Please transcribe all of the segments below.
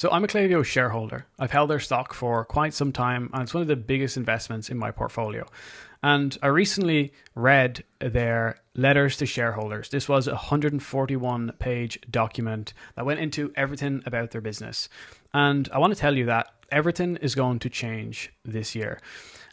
So I'm a Klaviyo shareholder. I've held their stock for quite some time, and it's one of the biggest investments in my portfolio. And I recently read their letters to shareholders. This was a 141-page document that went into everything about their business. And I want to tell you that everything is going to change this year.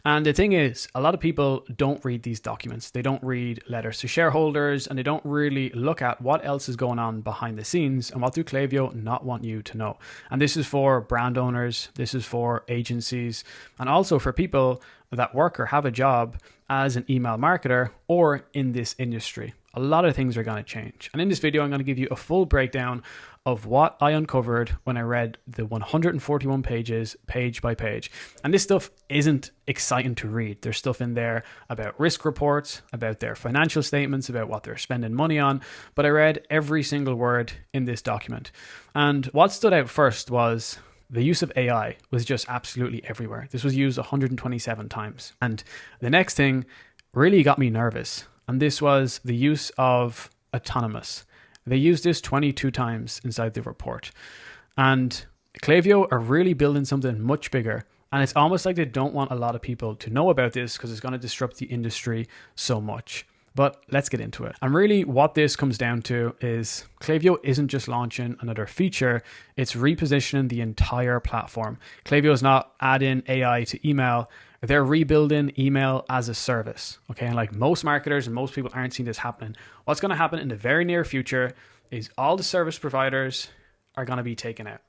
And the thing is, a lot of people don't read these documents. They don't read letters to shareholders, and they don't really look at what else is going on behind the scenes and what do Klaviyo not want you to know. And this is for brand owners, this is for agencies, and also for people that work or have a job as an email marketer or in this industry. A lot of things are going to change. And in this video, I'm going to give you a full breakdown of what I uncovered when I read the 141 pages, page by page. And this stuff isn't exciting to read. There's stuff in there about risk reports, about their financial statements, about what they're spending money on. But I read every single word in this document. And what stood out first was the use of AI was just absolutely everywhere. This was used 127 times. And the next thing really got me nervous. And this was the use of autonomous. They used this 22 times inside the report. And Klaviyo are really building something much bigger. And it's almost like they don't want a lot of people to know about this because it's going to disrupt the industry so much. But let's get into it. And really what this comes down to is Klaviyo isn't just launching another feature, it's repositioning the entire platform. Klaviyo is not adding AI to email, they're rebuilding email as a service. Okay, and like most marketers and most people aren't seeing this happening. What's going to happen in the very near future is all the service providers are going to be taken out.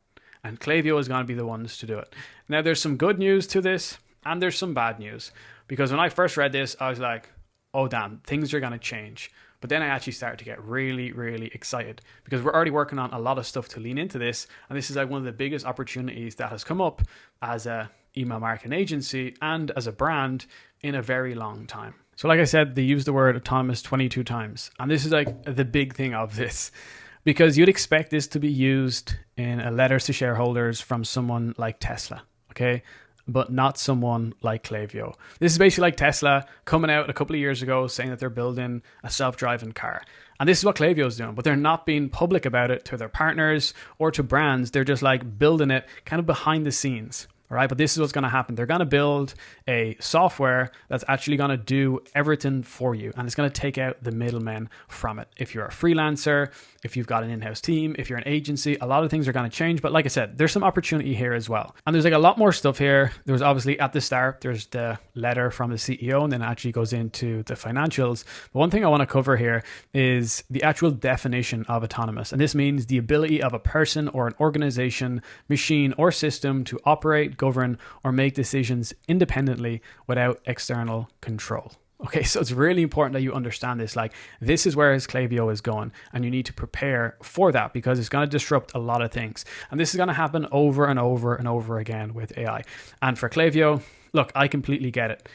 And Klaviyo is going to be the ones to do it. Now there's some good news to this and there's some bad news. Because when I first read this, I was like, oh damn, things are going to change. But then I actually started to get really, really excited because we're already working on a lot of stuff to lean into this. And this is like one of the biggest opportunities that has come up as a email marketing agency and as a brand in a very long time. So like I said, they use the word autonomous 22 times. And this is like the big thing of this because you'd expect this to be used in a letters to shareholders from someone like Tesla, okay? But not someone like Klaviyo. This is basically like Tesla coming out a couple of years ago saying that they're building a self-driving car. And this is what Klaviyo is doing, but they're not being public about it to their partners or to brands. They're just like building it kind of behind the scenes. All right, but this is what's going to happen. They're going to build a software that's actually going to do everything for you. And it's going to take out the middlemen from it. If you're a freelancer, if you've got an in-house team, if you're an agency, a lot of things are going to change. But like I said, there's some opportunity here as well. And there's like a lot more stuff here. There was obviously at the start, there's the letter from the CEO, and then it actually goes into the financials. But one thing I want to cover here is the actual definition of autonomous. And this means the ability of a person or an organization, machine, or system to operate, govern, or make decisions independently without external control. Okay, so it's really important that you understand this. Like, this is where Klaviyo is going, and you need to prepare for that because it's going to disrupt a lot of things. And this is going to happen over and over and over again with AI. And for Klaviyo, look, I completely get it.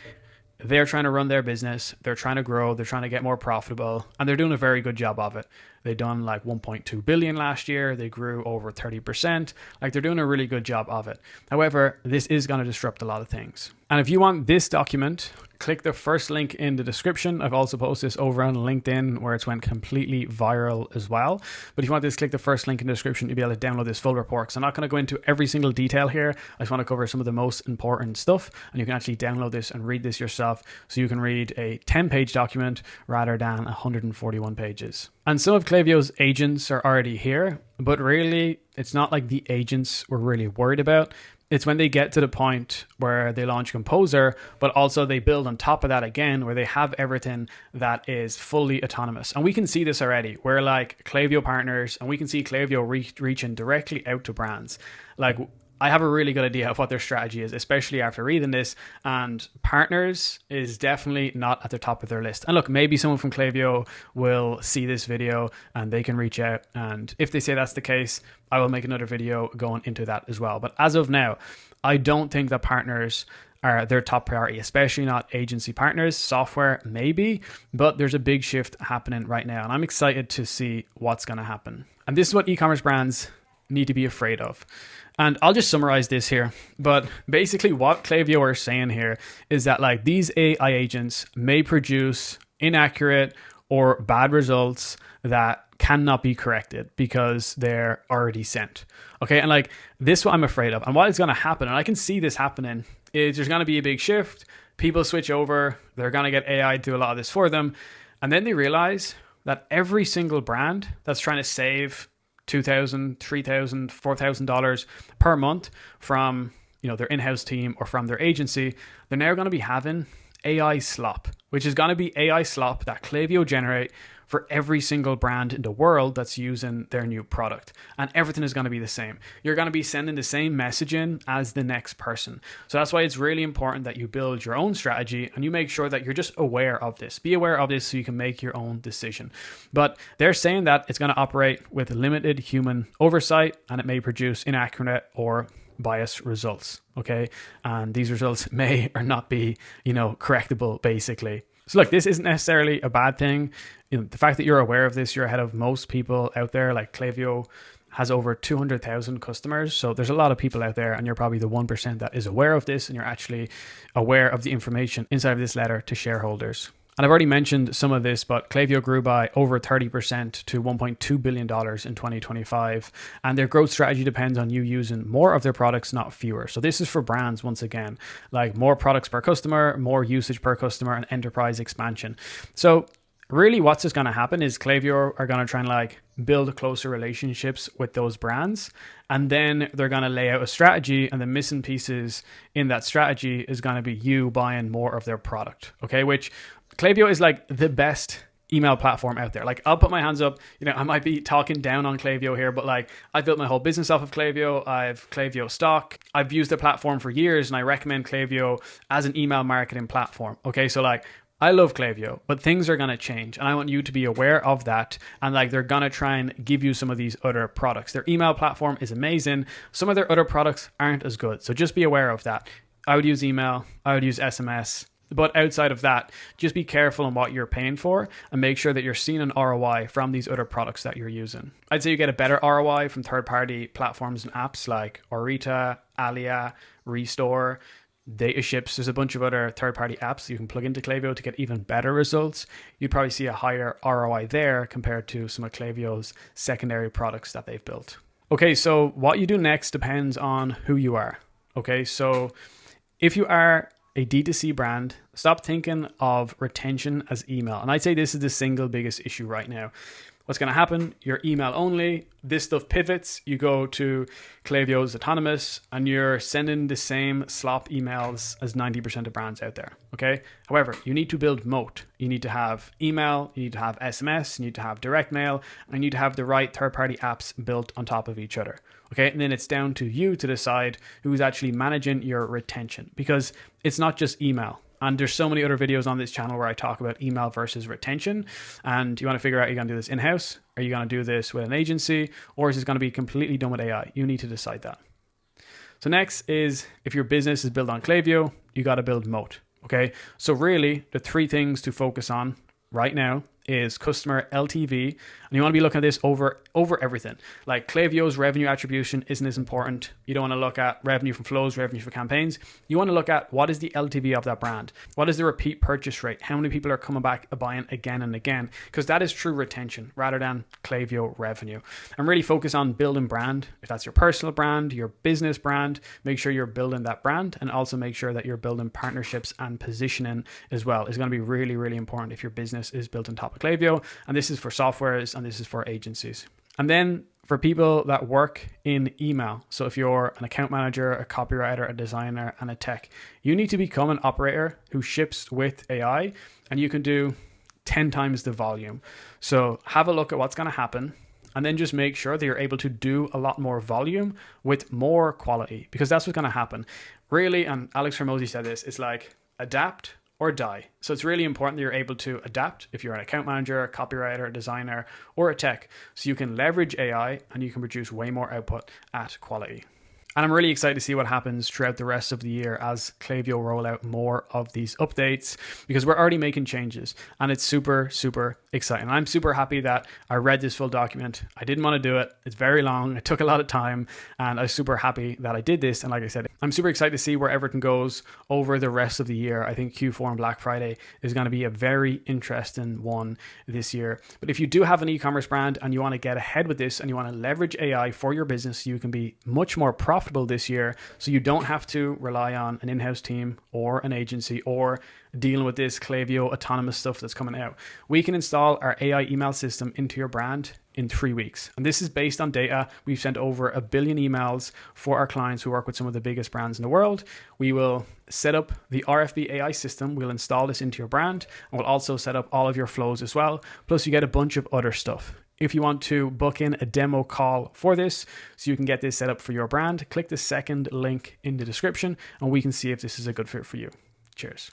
They're trying to run their business, they're trying to grow, they're trying to get more profitable, and they're doing a very good job of it. They've done like 1.2 billion last year, they grew over 30%, like they're doing a really good job of it. However, this is going to disrupt a lot of things. And if you want this document, click the first link in the description. I've also posted this over on LinkedIn where it's went completely viral as well. But if you want this, click the first link in the description to be able to download this full report. So I'm not going to go into every single detail here. I just want to cover some of the most important stuff. And you can actually download this and read this yourself. So you can read a 10-page document rather than 141 pages. And some of Klaviyo's agents are already here, but really it's not like the agents we're really worried about. It's when they get to the point where they launch Composer, but also they build on top of that again, where they have everything that is fully autonomous. And we can see this already. We're like Klaviyo partners, and we can see Klaviyo reaching directly out to brands. Like, I have a really good idea of what their strategy is, especially after reading this, and partners is definitely not at the top of their list. And look, maybe someone from Klaviyo will see this video and they can reach out. And if they say that's the case, I will make another video going into that as well. But as of now, I don't think that partners are their top priority, especially not agency partners. Software, maybe, but there's a big shift happening right now. And I'm excited to see what's going to happen. And this is what e-commerce brands need to be afraid of. And I'll just summarize this here. But basically what Klaviyo are saying here is that like these AI agents may produce inaccurate or bad results that cannot be corrected because they're already sent. Okay, and like this, what I'm afraid of, and what is going to happen, and I can see this happening, is there's going to be a big shift. People switch over, they're going to get AI to do a lot of this for them, and then they realize that every single brand that's trying to save $2,000, $3,000, $4,000 per month from their in-house team or from their agency, they're now going to be having AI slop, which is going to be AI slop that Klaviyo generate for every single brand in the world that's using their new product. And everything is going to be the same. You're going to be sending the same messaging as the next person. So that's why it's really important that you build your own strategy and you make sure that you're just aware of this. Be aware of this so you can make your own decision. But they're saying that it's going to operate with limited human oversight and it may produce inaccurate or biased results. Okay. And these results may or not be, correctable basically. So look, this isn't necessarily a bad thing. The fact that you're aware of this, you're ahead of most people out there. Like Klaviyo has over 200,000 customers. So there's a lot of people out there and you're probably the 1% that is aware of this and you're actually aware of the information inside of this letter to shareholders. And I've already mentioned some of this, but Klaviyo grew by over 30% to $1.2 billion in 2025. And their growth strategy depends on you using more of their products, not fewer. So this is for brands, once again, like more products per customer, more usage per customer, and enterprise expansion. So really what's just going to happen is Klaviyo are going to try and build closer relationships with those brands. And then they're going to lay out a strategy, and the missing pieces in that strategy is going to be you buying more of their product. Okay, which Klaviyo is like the best email platform out there. Like I'll put my hands up, I might be talking down on Klaviyo here, but I built my whole business off of Klaviyo. I've Klaviyo stock. I've used the platform for years and I recommend Klaviyo as an email marketing platform. Okay, so I love Klaviyo, but things are going to change and I want you to be aware of that. And they're going to try and give you some of these other products. Their email platform is amazing. Some of their other products aren't as good. So just be aware of that. I would use email. I would use SMS. But outside of that, just be careful on what you're paying for and make sure that you're seeing an ROI from these other products that you're using. I'd say you get a better ROI from third-party platforms and apps like Orita, Alia, Restore, Dataships. There's a bunch of other third-party apps you can plug into Klaviyo to get even better results. You'd probably see a higher ROI there compared to some of Klaviyo's secondary products that they've built. Okay, so what you do next depends on who you are. Okay, so if you are a D2C brand, stop thinking of retention as email. And I'd say this is the single biggest issue right now. What's going to happen? You're email only. This stuff pivots. You go to Klaviyo's autonomous and you're sending the same slop emails as 90% of brands out there. Okay. However, you need to build moat. You need to have email, you need to have SMS, you need to have direct mail, and you need to have the right third-party apps built on top of each other. Okay. And then it's down to you to decide who's actually managing your retention, because it's not just email. And there's so many other videos on this channel where I talk about email versus retention. And you want to figure out, are you going to do this in-house? Are you going to do this with an agency? Or is this going to be completely done with AI? You need to decide that. So next is, if your business is built on Klaviyo, you got to build moat. Okay. So really the three things to focus on right now is customer LTV, and you want to be looking at this over everything. Like Klaviyo's revenue attribution isn't as important. You don't want to look at revenue from flows, revenue for campaigns. You want to look at what is the LTV of that brand? What is the repeat purchase rate? How many people are coming back buying again and again? Because that is true retention rather than Klaviyo revenue. And really focus on building brand. If that's your personal brand, your business brand, make sure you're building that brand, and also make sure that you're building partnerships and positioning as well. It's going to be really, really important if your business is built on top of Klaviyo. And this is for softwares and this is for agencies. And then for people that work in email, so if you're an account manager, a copywriter, a designer, and a tech, you need to become an operator who ships with AI, and you can do 10 times the volume. So have a look at what's going to happen, and then just make sure that you're able to do a lot more volume with more quality, because that's what's going to happen. Really, and Alex Hormozy said this, it's like adapt or die. So it's really important that you're able to adapt if you're an account manager, a copywriter, a designer, or a tech, so you can leverage AI and you can produce way more output at quality. And I'm really excited to see what happens throughout the rest of the year as Klaviyo roll out more of these updates, because we're already making changes and it's super, super exciting. I'm super happy that I read this full document. I didn't want to do it. It's very long. It took a lot of time and I'm super happy that I did this. And like I said, I'm super excited to see where everything goes over the rest of the year. I think Q4 and Black Friday is going to be a very interesting one this year. But if you do have an e-commerce brand and you want to get ahead with this and you want to leverage AI for your business, you can be much more profitable this year, so you don't have to rely on an in-house team or an agency or dealing with this Klaviyo autonomous stuff that's coming out. We can install our AI email system into your brand in 3 weeks. And this is based on data. We've sent over 1 billion emails for our clients who work with some of the biggest brands in the world. We will set up the RFB AI system. We'll install this into your brand, and we'll also set up all of your flows as well. Plus you get a bunch of other stuff. If you want to book in a demo call for this, so you can get this set up for your brand, click the second link in the description and we can see if this is a good fit for you. Cheers.